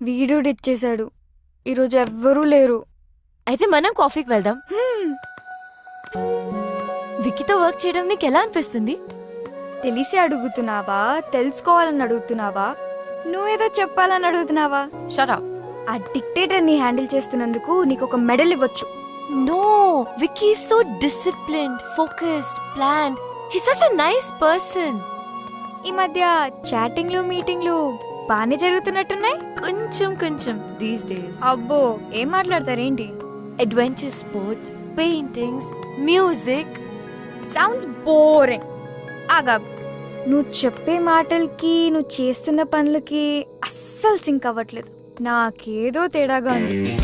Video ఇచ్చేశాడు. ఈరోజు ఎవ్వరూ లేరు. అయితే మనం కాఫీకి వెళ్దాం. విక్కీతో వర్క్ చేయడం నీకు ఎలా అనిపిస్తుంది? తెలిసి అడుగుతున్నావా, తెలుసుకోవాలని అడుగుతున్నావా, నువ్వేదో చెప్పాలని అడుగుతున్నావా? Shut up. ఆ డిక్టేటర్ని హ్యాండిల్ చేస్తున్నందుకు నీకు ఒక మెడల్ ఇవ్వచ్చు. No, Vicky is so disciplined, focused, planned. He's such a nice person. ఈ మధ్య చాటింగ్లు మీటింగ్లు బానే జరుగుతున్నట్టున్నాయి. కొంచెం these days. అబ్బో, ఏం మాట్లాడతారేంటి? Adventure sports, paintings, music. Sounds boring. ఆగాగు. నువ్వు చెప్పే మాటలకి నువ్వు చేస్తున్న పనులకి అస్సలు సింక్ అవ్వట్లేదు. నాకేదో తేడాగా ఉంది.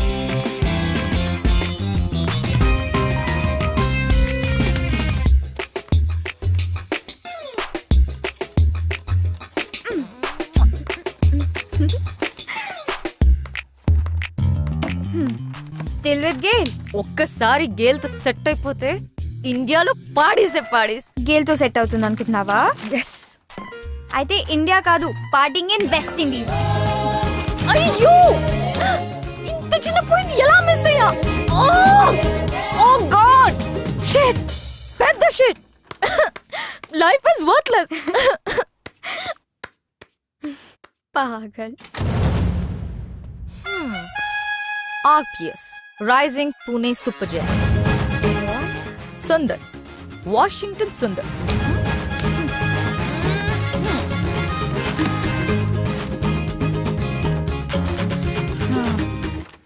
Still with Gayle. ఒక్కసారి గేల్తో సెట్ అయిపోతే ఇండియాలో పాడేసే పాడేస్. గేల్తో సెట్ అవుతుంది అనుకుంటున్నావా? ఎస్. అయితే ఇండియా కాదు, పార్టింగ్ ఇన్ వెస్ట్ ఇండీస్. అయ్యో, ఇంత చిన్న పాయింట్ ఎలా మిస్ అయ్యా? ఓ గాడ్, షిట్, పెద్ద షిట్. Life is worthless. పాగల్. RPS, Rising Pune Super Giants. Sundar, Washington Sundar.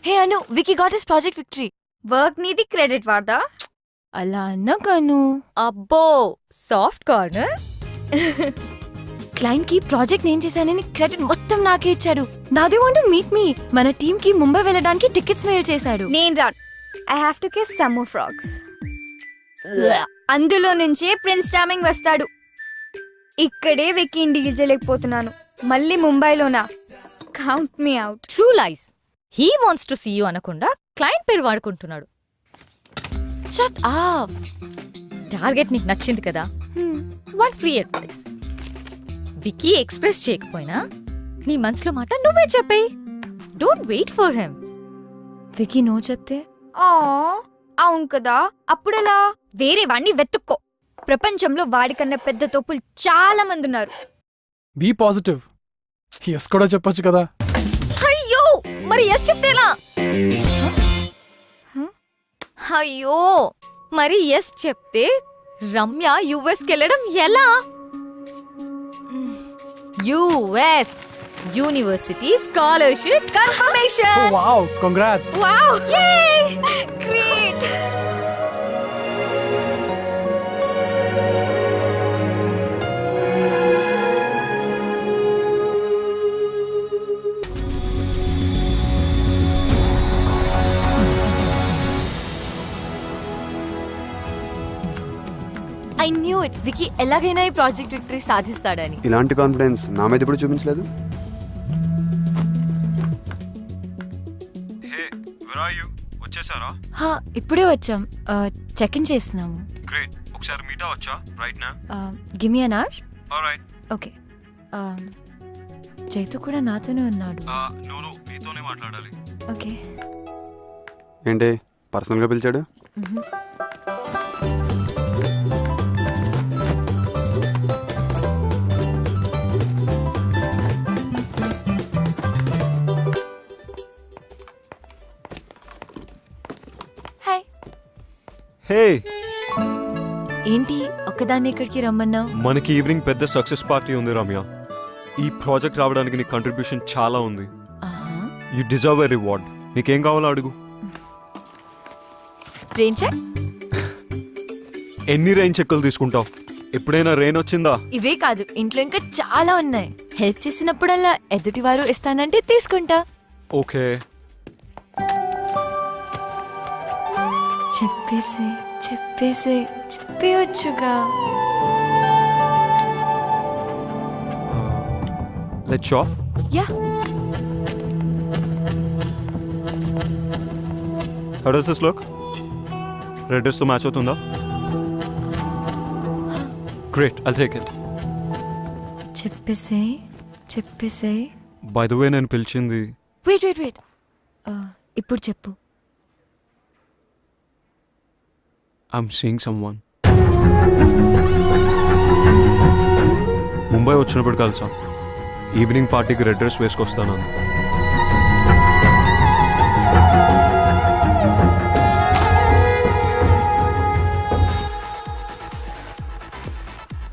Hey Anu, Vicky got his project victory. Work నీది, క్రెడిట్ వాడదా? అలా అన్నకను. అబ్బో, సాఫ్ట్ కార్నర్. క్లయింట్ కి ప్రాజెక్ట్ నేను చేశానని క్రెడిట్ మొత్తం నాకే ఇచ్చాడు. నాదే వాంట్ టు మీట్ మీ. మన టీమ్ కి ముంబై వెళ్ళడానికి టికెట్స్ మెయిల్ చేశాడు. నేను రాను. I have to kiss some more frogs. అందులో నుంచే ప్రిన్స్ చార్మింగ్ వస్తాడు. ఇక్కడే వెక్కి ఇండికి చేయలేకపోతున్నాను. మళ్ళీ ముంబైలోనా? Count me out. True lies. He wants to see you అనకుండా క్లయింట్ పేరు వాడుకుంటున్నాడు. షట్ అప్. టార్గెట్ నీకు నచ్చింది కదా, one free advice. Vicky express చేయకపోయినా నీ మనసులో మాట నువ్వే చెప్పేయ్. Don't wait for him. Vicky no చెప్తే? అవును కదా, అప్పుడెలా? వేరే వాడిని వెతుక్కో. ప్రపంచంలో వాడికన్నా పెద్ద తోపులు చాలా మంది ఉన్నారు. Be positive. ఎస్ కూడా చెప్పొచ్చు కదా. అయ్యో, మరి ఎస్ చెప్తేలా? అయ్యో, మరి ఎస్ చెప్తే రమ్య యుఎస్కి వెళ్ళడం ఎలా? US University Scholarship Confirmation. Oh, wow, congrats. Wow, yay! Great. I knew it. Vicky ఎలాగైనా ఈ ప్రాజెక్ట్ విక్టరీ సాధిస్తాడని. ఇలాంటి కాన్ఫిడెన్స్ నా మీద ఎప్పుడు చూపించలేదు. వచ్చేసారా? ఇప్పుడే వచ్చాం. చెక్ ఇన్ చేస్తున్నాము. గ్రేట్. ఒకసారి మీట్ అవ్వచ్చా రైట్ నా? Give me an hour. Alright. Okay. Chaitu కూడా నాతోనే ఉన్నాడు. నో నీతోనే మాట్లాడాలి. ఓకే. ఏంటి పర్సనల్గా పిలిచాడు? హే, ఏంటి ఒక్కదాన్ని ఇక్కడికి రమ్మన్నా? మనకి ఈవినింగ్ పెద్ద సక్సెస్ పార్టీ ఉంది రమ్య. ఈ ప్రాజెక్ట్ రావడానికి నీ కంట్రిబ్యూషన్ చాలా ఉంది. You deserve a reward. నీకేం కావాలో అడుగు. Rain check? ఎన్ని రెయిన్ చెక్కులు తీసుకుంటావు? ఎప్పుడైనా రెయిన్ వచ్చిందా? ఇవే కాదు, ఇంట్లో ఇంకా చాలా ఉన్నాయి. హెల్ప్ చేసినప్పుడల్లా ఎదుటివారు ఇస్తానంటే తీసుకుంటా. ఓకే. చెప్పేయొచ్చుగా. Let's shop. Yeah. How does this look? Red dress తో మ్యాచ్ అవుతుందా? Great, I'll take it. చెప్పేసే బై ద వే నేను పిలిచింది వెయిట్ ఇప్పుడు చెప్పు. I'm seeing someone. ముంబై వచ్చినప్పుడు కలిసా. ఈవినింగ్ పార్టీకి రెడ్ డ్రెస్ వేసుకొస్తాను.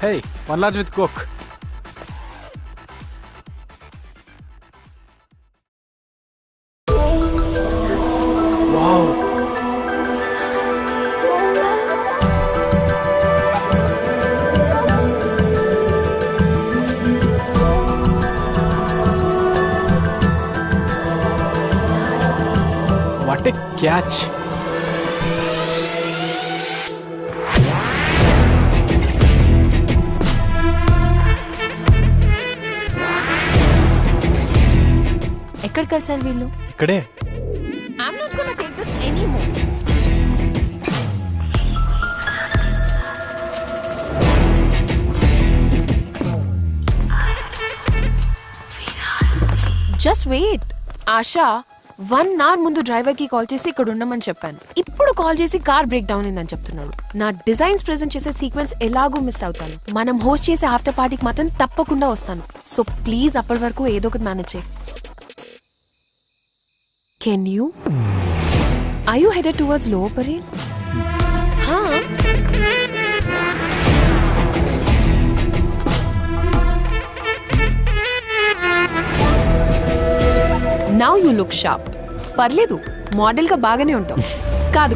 Hey, one large with Coke. Wow. What a catch. ఎక్కడ కలిసారు వీళ్ళు? ఇక్కడే. I'm not gonna take this anymore. Just wait. Asha 1 hour ముందు డ్రైవర్ కి కాల్ చేసి ఇక్కడ ఉండమని చెప్పాను. ఇప్పుడు కాల్ చేసి కార్ బ్రేక్ డౌన్ అయిందని చెప్తున్నాడు. నా డిజైన్స్ ప్రెజెంట్ చేసే సీక్వెన్స్ ఎలాగో మిస్ అవుతాను. మనం హోస్ట్ చేసే ఆఫ్టర్ పార్టీకి మాత్రం తప్పకుండా వస్తాను. సో ప్లీజ్ అప్పటి వరకు ఏదో ఒకటి మేనేజ్ చేయి. Can you? Are you headed towards Lower Parel? Now you look sharp. పర్లేదు, మోడల్ గా బాగానే ఉంటావు. కాదు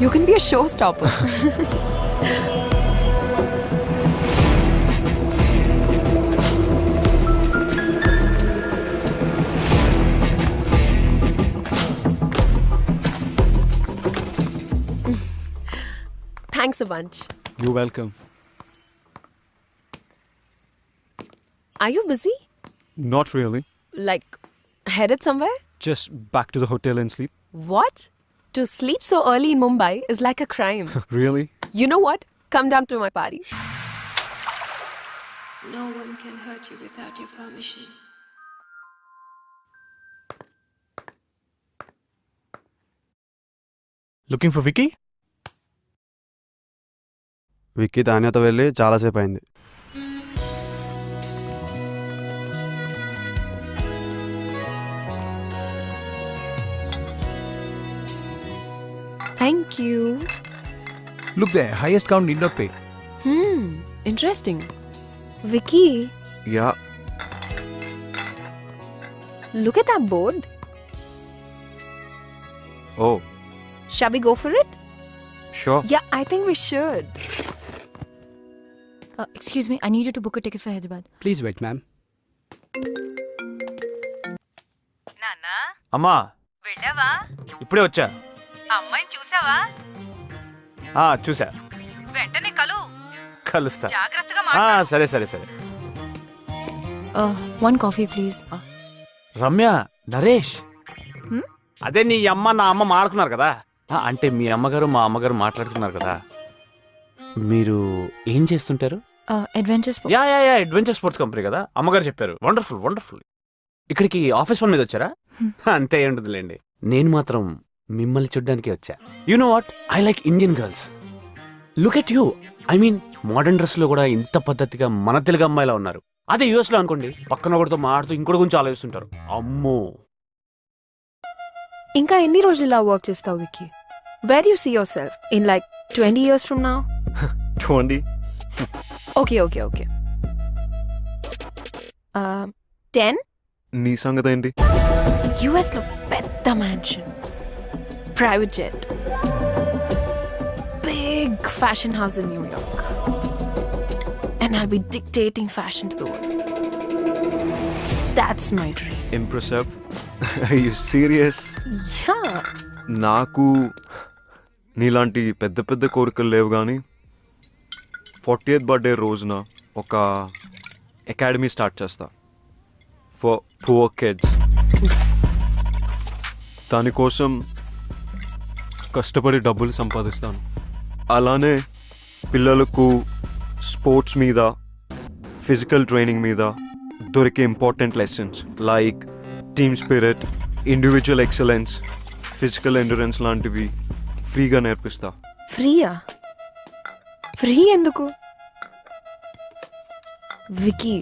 you can be a show stopper. Thanks a bunch. You're welcome. Are you busy? Not really. Like, headed somewhere? Just back to the hotel and sleep. What? To sleep so early in Mumbai is like a crime. Really? You know what? Come down to my party. No one can hurt you without your permission. Looking for Vicky? Vicky తాన్యతో వెళ్ళి చాలాసేపు అయింది. Thank you. Look there, highest count need not pay. Interesting. Vicky, Yeah. look at that board. Oh, Shall we go for it? sure. Yeah, I think we should. Excuse me, I need you to book a ticket for Hyderabad. Please wait, ma'am. నాన్నా అమ్మా, వెళ్ళావా? ఇప్పుడే వచ్చా. అమ్మాయిని చూసావా? చూసా. వెంటనే కలుస్తా. జాగ్రత్తగా మాట్లాడు. సరే సరే సరే. One coffee, please. Ramya, Naresh, అదే నీ అమ్మ నా అమ్మ మాట్లాడుకున్నారు కదా. అంటే మీ అమ్మగారు మా అమ్మగారు మాట్లాడుకున్నారు కదా. మీరు ఏం చేస్తుంటారు? Adventure sport. Yeah adventure sports company కదా, అమ్మగారు చెప్పారు. Wonderful wonderful. ఇక్కడికి ఆఫీస్ పని మీద వచ్చారా? అంతే ఉండదులేండి. నేను మాత్రం మిమ్మల్ని చూడ్డానికి వచ్చా. You know what, I like Indian girls. Look at you. I mean modern dress లో కూడా ఇంత పద్ధతిగా మన తెలుగు అమ్మాయిలా ఉన్నారు. అదే యూఎస్ లో అనుకోండి, పక్కన ఒకటితో మాడుతూ ఇంకోటి గురించి ఆలోచిస్తుంటారు. అమ్మో. ఇంకా ఎన్ని రోజులు ఇలా వర్క్ చేస్తావు Vicky? Where do you see yourself? In like 20 years from now? 20. Okay. 10? నీ సంగతి ఏంటి? US లో పెద్ద mansion, private jet, big fashion house in New York, and I'll be dictating fashion to the world. That's my dream. Impressive. Are you serious? Yeah. నాకు నీలాంటి పెద్ద పెద్ద కోరికలు లేవు, కానీ 40th బర్త్డే రోజున ఒక అకాడమీ స్టార్ట్ చేస్తా ఫర్ పువర్ కిడ్స్. దానికోసం కష్టపడి డబ్బులు సంపాదిస్తాను. అలానే పిల్లలకు స్పోర్ట్స్ మీద ఫిజికల్ ట్రైనింగ్ మీద దొరికే important lessons like team spirit, individual excellence, physical endurance లాంటివి ఫ్రీగా నేర్పిస్తా. ఫ్రీయా? ఫ్రీ ఎందుకు? Vicky,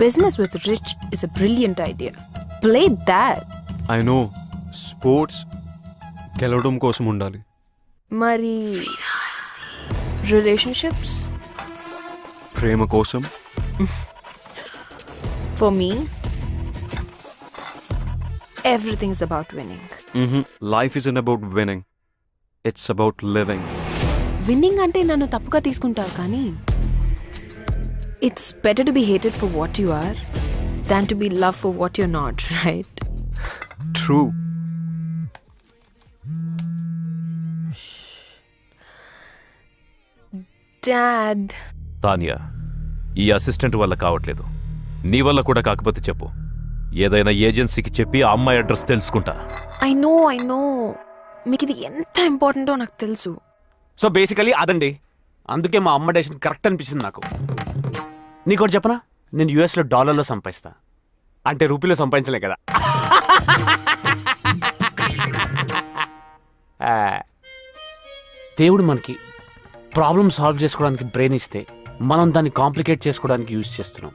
business with rich is a brilliant idea. Play that. I know, sports గెలవడం కోసం ఉండాలి. మరి రిలేషన్షిప్స్? ప్రేమ కోసం. For me, everything is about winning. Life isn't about winning. It's about living. Winning అంటే నన్ను తప్పుగా తీసుకుంటావు కానీ it's better to be hated for what you are than to be loved for what you're not, right? True. Dad. Tania, ఈ assistant వల్ల కావట్లేదు. నీ వల్ల కూడా కాకపోతే చెప్పు. ఏదైనా ఏజెన్సీకి చెప్పి ఆ అమ్మాయి అడ్రస్ తెలుసుకుంటా. I know. మీకు ఇది ఎంత ఇంపార్టెంటో నాకు తెలుసు. సో బేసికలీ అదండి. అందుకే మా అమ్మ డెసిషన్ కరెక్ట్ అనిపించింది నాకు. నీకోటి చెప్పనా, నేను యూఎస్లో డాలర్లో సంపాదిస్తా, అంటే రూపీలో సంపాదించలే కదా. దేవుడు మనకి ప్రాబ్లమ్ సాల్వ్ చేసుకోవడానికి బ్రెయిన్ ఇస్తే మనం దాన్ని కాంప్లికేట్ చేసుకోవడానికి యూజ్ చేస్తున్నాం.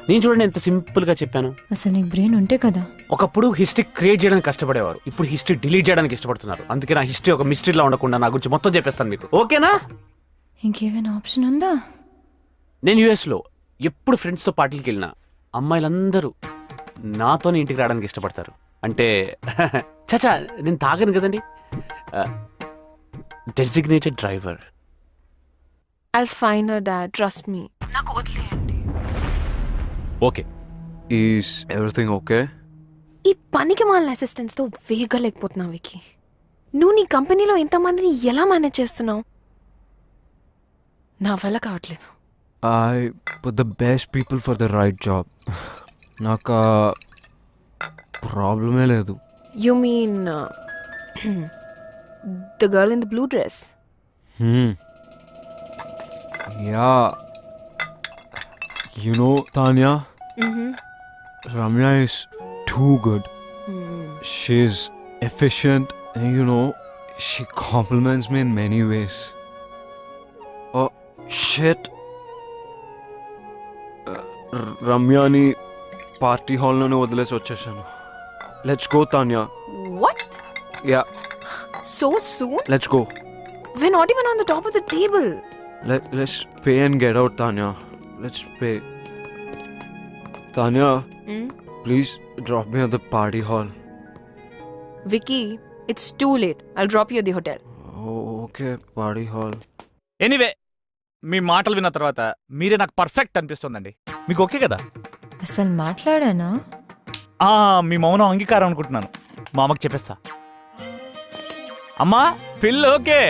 నేను చూడండి ఎంత సింపుల్గా చెప్పాను. అసలు నీకు బ్రెయిన్ ఉంటే కదా. ఒకప్పుడు హిస్టరీ క్రియేట్ చేయడానికి కష్టపడేవారు, ఇప్పుడు హిస్టరీ డిలీట్ చేయడానికి ఇష్టపడుతున్నారు. అందుకే నా హిస్టరీ ఒక మిస్టరీలా ఉండకుండా నా గురించి మొత్తం చెప్పేస్తాను మీకు, ఓకేనా? ఇంకేమైనా ఆప్షన్ ఉందా? నేను యూఎస్లో ఎప్పుడు ఫ్రెండ్స్తో పార్టీకి వెళ్ళినా అమ్మాయిలందరూ నాతోనే ఇంటికి రావడానికి ఇష్టపడతారు. అంటే చచా నేను తాగను కదండి, designated driver. I'll find her, Dad. Trust me. నాకు వదిలేయండి. ఓకే. Is everything okay? ఈ పనికి మాలిన అసిస్టెంట్స్తో వేగలేకపోతున్నావు వికీ. నువ్వు నీ కంపెనీలో ఇంతమందిని ఎలా మేనేజ్ చేస్తున్నావు? నా వల్ల కావట్లేదు. I put the best people for the right job. నాకు ప్రాబ్లమే లేదు. You mean the girl in the blue dress? Yeah. You know, Tanya, Ramya is too good. She's efficient and she compliments me in many ways. Oh, shit. రమ్యాని party హాల్లోనే వదిలేసి వచ్చేసాను. Let's go Tanya. What? Yeah, So soon? Let's go. We're not even on the top of the table. Let's pay and get out, Tanya. Let's pay. Tanya, please drop me at the party hall. Vicky, it's too late. I'll drop you at the hotel. Oh, okay, party hall. Anyway, మీ మాటలు విన్న తర్వాత మీరే నాకు perfect అనిపిస్తుందండి. మీకు okay కదా? అసలు మాట్లాడానా? మీ మౌనం అంగీకారం అనుకుంటున్నాను. మా అమ్మకి చెప్పేస్తా. అమ్మా, పిల్ల ఓకే.